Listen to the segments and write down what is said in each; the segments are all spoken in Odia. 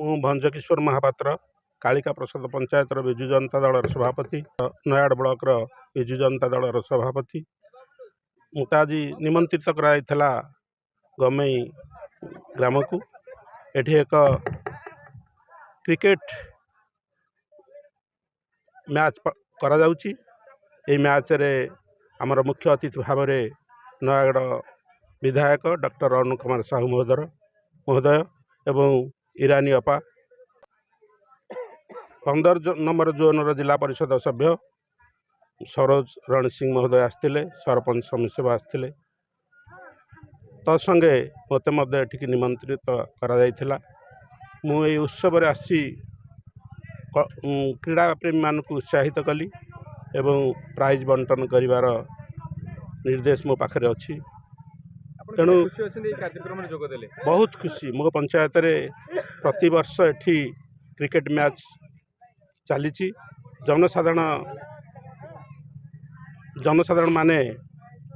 ମୁଁ ଭଞ୍ଜକିଶୋର ମହାପାତ୍ର କାଳିକା ପ୍ରସାଦ ପଞ୍ଚାୟତର ବିଜୁ ଜନତା ଦଳର ସଭାପତି, ନୟାଗଡ଼ ବ୍ଲକର ବିଜୁ ଜନତା ଦଳର ସଭାପତି। ମୋତେ ଆଜି ନିମନ୍ତ୍ରିତ କରାଯାଇଥିଲା ଗମେଇ ଗ୍ରାମକୁ। ଏଠି ଏକ କ୍ରିକେଟ ମ୍ୟାଚ୍ କରାଯାଉଛି। ଏହି ମ୍ୟାଚ୍ରେ ଆମର ମୁଖ୍ୟ ଅତିଥି ଭାବରେ ନୟାଗଡ଼ ବିଧାୟକ ଡକ୍ଟର ଅରୁଣ କୁମାର ସାହୁ ମହୋଦୟ ଏବଂ ଇରାନୀ ଅପା, 15 ନମ୍ବର ଜୋନର ଜିଲ୍ଲା ପରିଷଦ ସଭ୍ୟ ସରୋଜ ରଣସିଂ ମହୋଦୟ ଆସିଥିଲେ, ସରପଞ୍ଚ ସମିଶେବ ଆସିଥିଲେ। ତତ୍ସଙ୍ଗେ ମୋତେ ମଧ୍ୟ ଏଠିକି ନିମନ୍ତ୍ରିତ କରାଯାଇଥିଲା। ମୁଁ ଏହି ଉତ୍ସବରେ ଆସି କ୍ରୀଡ଼ାପ୍ରେମୀମାନଙ୍କୁ ଉତ୍ସାହିତ କଲି ଏବଂ ପ୍ରାଇଜ୍ ବଣ୍ଟନ କରିବାର ନିର୍ଦ୍ଦେଶ ମୋ ପାଖରେ ଅଛି। ତେଣୁ ବହୁତ ଖୁସି। ମୋ ପଞ୍ଚାୟତରେ ପ୍ରତିବର୍ଷ ଏଠି କ୍ରିକେଟ ମ୍ୟାଚ୍ ଚାଲିଛି। ଜନସାଧାରଣମାନେ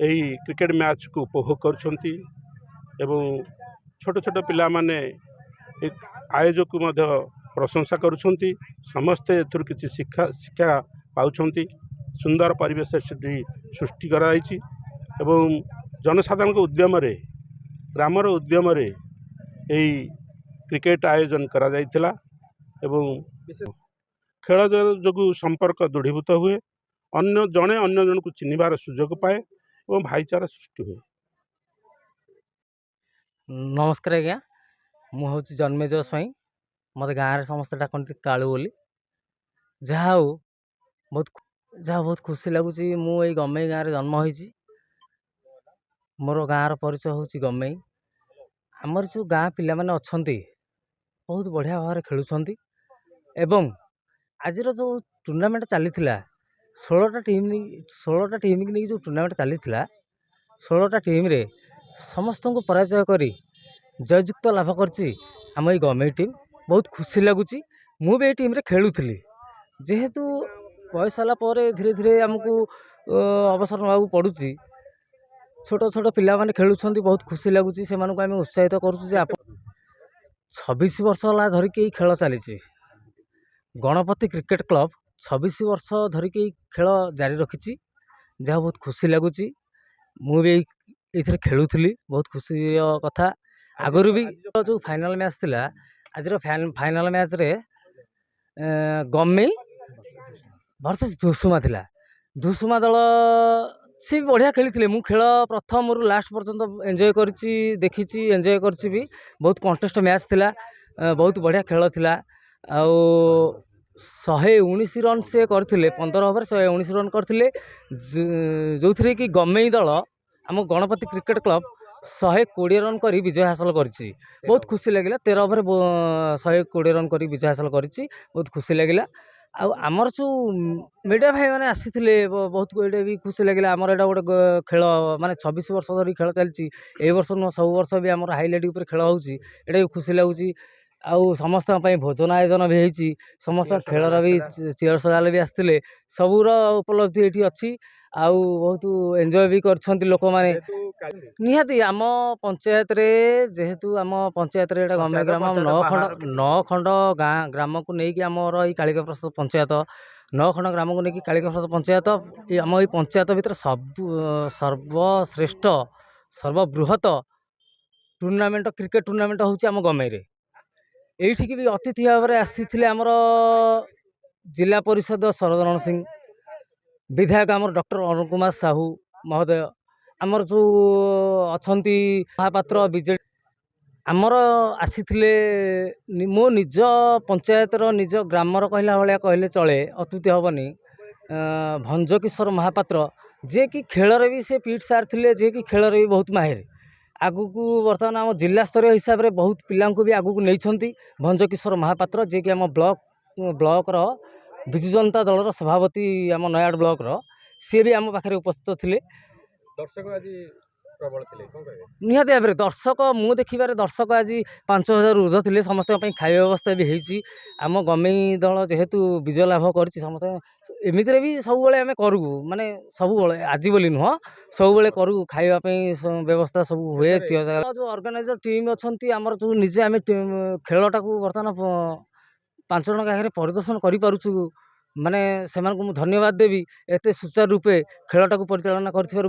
ଏହି କ୍ରିକେଟ ମ୍ୟାଚ୍କୁ ଉପଭୋଗ କରୁଛନ୍ତି ଏବଂ ଛୋଟ ଛୋଟ ପିଲାମାନେ ଆୟୋଜକକୁ ମଧ୍ୟ ପ୍ରଶଂସା କରୁଛନ୍ତି। ସମସ୍ତେ ଏଥିରୁ କିଛି ଶିକ୍ଷା ପାଉଛନ୍ତି। ସୁନ୍ଦର ପରିବେଶ ସେଠି ସୃଷ୍ଟି କରାଯାଇଛି ଏବଂ ଜନସାଧାରଣଙ୍କ ଉଦ୍ୟମରେ, ଗ୍ରାମର ଉଦ୍ୟମରେ ଏହି କ୍ରିକେଟ ଆୟୋଜନ କରାଯାଇଥିଲା ଏବଂ ଖେଳ ଯୋଗୁଁ ସମ୍ପର୍କ ଦୃଢ଼ୀଭୂତ ହୁଏ, ଜଣେ ଅନ୍ୟ ଜଣକୁ ଚିହ୍ନିବାର ସୁଯୋଗ ପାଏ ଏବଂ ଭାଇଚାରା ସୃଷ୍ଟି ହୁଏ। ନମସ୍କାର ଆଜ୍ଞା, ମୁଁ ହେଉଛି ଜନ୍ମେଜୟ ସ୍ୱାଇଁ। ମୋତେ ଗାଁରେ ସମସ୍ତେ ଡାକନ୍ତି କାଳୁ ବୋଲି। ଯାହା ହଉ ବହୁତ ଖୁସି ଲାଗୁଛି। ମୁଁ ଏଇ ଗମେଇ ଗାଁରେ ଜନ୍ମ ହୋଇଛି। ମୋର ଗାଁର ପରିଚୟ ହେଉଛି ଗମେଇ। ଆମର ଯେଉଁ ଗାଁ ପିଲାମାନେ ଅଛନ୍ତି ବହୁତ ବଢ଼ିଆ ଭାବରେ ଖେଳୁଛନ୍ତି ଏବଂ ଆଜିର ଯେଉଁ ଟୁର୍ଣ୍ଣାମେଣ୍ଟ ଚାଲିଥିଲା, 16ଟା ଟିମ୍କି ନେଇକି ଯେଉଁ ଟୁର୍ଣ୍ଣାମେଣ୍ଟ ଚାଲିଥିଲା, 16ଟା ଟିମ୍ରେ ସମସ୍ତଙ୍କୁ ପରାଜୟ କରି ଜୟଯୁକ୍ତ ଲାଭ କରିଛି ଆମ ଏଇ ଗମେଇ ଟିମ୍। ବହୁତ ଖୁସି ଲାଗୁଛି। ମୁଁ ବି ଏଇ ଟିମ୍ରେ ଖେଳୁଥିଲି। ଯେହେତୁ ବୟସ ହେଲା ପରେ ଧୀରେ ଧୀରେ ଆମକୁ ଅବସର ନେବାକୁ ପଡ଼ୁଛି। ଛୋଟ ଛୋଟ ପିଲାମାନେ ଖେଳୁଛନ୍ତି, ବହୁତ ଖୁସି ଲାଗୁଛି। ସେମାନଙ୍କୁ ଆମେ ଉତ୍ସାହିତ କରୁଛୁ ଯେ 26 ବର୍ଷ ହେଲା ଧରିକି ଏଇ ଖେଳ ଚାଲିଛି। ଗଣପତି କ୍ରିକେଟ କ୍ଲବ 26 ବର୍ଷ ଧରିକି ଏଇ ଖେଳ ଜାରି ରଖିଛି। ଯାହା ବହୁତ ଖୁସି ଲାଗୁଛି। ମୁଁ ବି ଏଇଥିରେ ଖେଳୁଥିଲି, ବହୁତ ଖୁସିର କଥା। ଆଗରୁ ବି ଯେଉଁ ଫାଇନାଲ ମ୍ୟାଚ୍ ଥିଲା, ଆଜିର ଫାଇନାଲ ମ୍ୟାଚ୍ରେ ଗମେଇ ଭର୍ସେସ୍ ଧୁସୁମା ଥିଲା। ଧୁସୁମା ଦଳ ସିଏ ବି ବଢ଼ିଆ ଖେଳିଥିଲେ। ମୁଁ ଖେଳ ପ୍ରଥମରୁ ଲାଷ୍ଟ ପର୍ଯ୍ୟନ୍ତ ଏନ୍ଜୟ କରିଛି, ଦେଖିଛି, ଏନ୍ଜୟ କରିଛି ବି। ବହୁତ କଣ୍ଟେଷ୍ଟ ମ୍ୟାଚ୍ ଥିଲା, ବହୁତ ବଢ଼ିଆ ଖେଳ ଥିଲା। ଆଉ 119 ରନ୍ ସେ କରିଥିଲେ, 15 ଓଭର 119 ରନ୍ କରିଥିଲେ। ଯେଉଁଥିରେ କି ଗମେଇ ଦଳ, ଆମ ଗଣପତି କ୍ରିକେଟ କ୍ଲବ 120 ରନ୍ କରି ବିଜୟ ହାସଲ କରିଛି। ବହୁତ ଖୁସି ଲାଗିଲା। 13 ଓଭର 120 ରନ୍ କରି ବିଜୟ ହାସଲ କରିଛି। ବହୁତ ଖୁସି ଲାଗିଲା। ଆଉ ଆମର ଯେଉଁ ମିଡ଼ିଆ ଭାଇମାନେ ଆସିଥିଲେ, ବହୁତ ଏଇଟା ବି ଖୁସି ଲାଗିଲା। ଆମର ଏଇଟା ଗୋଟେ ଖେଳ, ମାନେ 26 ବର୍ଷ ଧରି ଖେଳ ଚାଲିଛି। ଏଇ ବର୍ଷ ନୁହଁ, ସବୁ ବର୍ଷ ବି ଆମର ହାଇଲାଇଟ୍ ଉପରେ ଖେଳ ହେଉଛି। ଏଇଟା ବି ଖୁସି ଲାଗୁଛି। ଆଉ ସମସ୍ତଙ୍କ ପାଇଁ ଭୋଜନ ଆୟୋଜନ ବି ହେଇଛି। ସମସ୍ତଙ୍କ ଖେଳର ବି ଚିୟର ସଜାଲ ବି ଆସିଥିଲେ। ସବୁର ଉପଲବ୍ଧି ଏଇଠି ଅଛି। ଆଉ ବହୁତ ଏନ୍ଜୟ ବି କରିଛନ୍ତି ଲୋକମାନେ। ନିହାତି ଆମ ପଞ୍ଚାୟତରେ, ଯେହେତୁ ଆମ ପଞ୍ଚାୟତରେ ଏଇଟା ଗମେଇ ଗ୍ରାମ, 9 ଖଣ୍ଡ ଗ୍ରାମକୁ ନେଇକି ଆମର ଏଇ କାଳିକା ପ୍ରସାଦ ପଞ୍ଚାୟତ, 9 ଖଣ୍ଡ ଗ୍ରାମକୁ ନେଇକି କାଳିକା ପ୍ରସାଦ ପଞ୍ଚାୟତ। ଆମ ଏଇ ପଞ୍ଚାୟତ ଭିତରେ ସର୍ବଶ୍ରେଷ୍ଠ, ସର୍ବବୃହତ ଟୁର୍ଣ୍ଣାମେଣ୍ଟ, କ୍ରିକେଟ ଟୁର୍ଣ୍ଣାମେଣ୍ଟ ହେଉଛି ଆମ ଗମେଇରେ। ଏଇଠିକି ବି ଅତିଥି ଭାବରେ ଆସିଥିଲେ ଆମର ଜିଲ୍ଲା ପରିଷଦ ସରୋଜ ରଣସିଂ, ବିଧାୟକ ଆମର ଡକ୍ଟର ଅରୁଣ କୁମାର ସାହୁ ମହୋଦୟ, ଆମର ଯେଉଁ ଅଛନ୍ତି ମହାପାତ୍ର ବିଜେଡି, ଆମର ଆସିଥିଲେ। ମୋ ନିଜ ପଞ୍ଚାୟତର, ନିଜ ଗ୍ରାମର କହିଲା ଭଳିଆ କହିଲେ ଚଳେ, ଅତ୍ୟୁକ୍ତି ହେବନି। ଭଞ୍ଜକିଶୋର ମହାପାତ୍ର, ଯିଏକି ଖେଳରେ ବି ସେ ପିଟି ସାର୍ ଥିଲେ, ଯିଏକି ଖେଳରେ ବି ବହୁତ ମାହିର। ଆଗକୁ ବର୍ତ୍ତମାନ ଆମ ଜିଲ୍ଲା ସ୍ତରୀୟ ହିସାବରେ ବହୁତ ପିଲାଙ୍କୁ ବି ଆଗକୁ ନେଇଛନ୍ତି। ଭଞ୍ଜକିଶୋର ମହାପାତ୍ର, ଯିଏକି ଆମ ବ୍ଲକର ବିଜୁ ଜନତା ଦଳର ସଭାପତି, ଆମ ନୟାଗଡ଼ ବ୍ଲକର, ସିଏ ବି ଆମ ପାଖରେ ଉପସ୍ଥିତ ଥିଲେ। ଦର୍ଶକ ଆଜି ପ୍ରବଳ ଥିଲେ, କ'ଣ କହିବେ? ନିହାତି ଭାବରେ ଦର୍ଶକ, ମୁଁ ଦେଖିବାରେ ଦର୍ଶକ ଆଜି 5000 ଊର୍ଦ୍ଧ୍ୱ ଥିଲେ। ସମସ୍ତଙ୍କ ପାଇଁ ଖାଇବା ବ୍ୟବସ୍ଥା ବି ହେଇଛି। ଆମ ଗମେଇ ଦଳ ଯେହେତୁ ବିଜୟ ଲାଭ କରିଛି, ସମସ୍ତେ ଏମିତିରେ ବି ସବୁବେଳେ ଆମେ କରୁ, ମାନେ ସବୁବେଳେ ଆଜି ବୋଲି ନୁହଁ, ସବୁବେଳେ କରୁ, ଖାଇବା ପାଇଁ ବ୍ୟବସ୍ଥା ସବୁ ହୁଏ। ଯେଉଁ ଅର୍ଗାନାଇଜର ଟିମ୍ ଅଛନ୍ତି ଆମର, ଯେଉଁ ନିଜେ ଆମେ ଖେଳଟାକୁ ବର୍ତ୍ତମାନ 5 ଜଣଙ୍କ ଆଗରେ ପରିଦର୍ଶନ କରିପାରୁଛୁ, ମାନେ ସେମାନଙ୍କୁ ମୁଁ ଧନ୍ୟବାଦ ଦେବି, ଏତେ ସୁଚାରୁ ରୂପେ ଖେଳଟାକୁ ପରିଚାଳନା କରିଥିବାରୁ।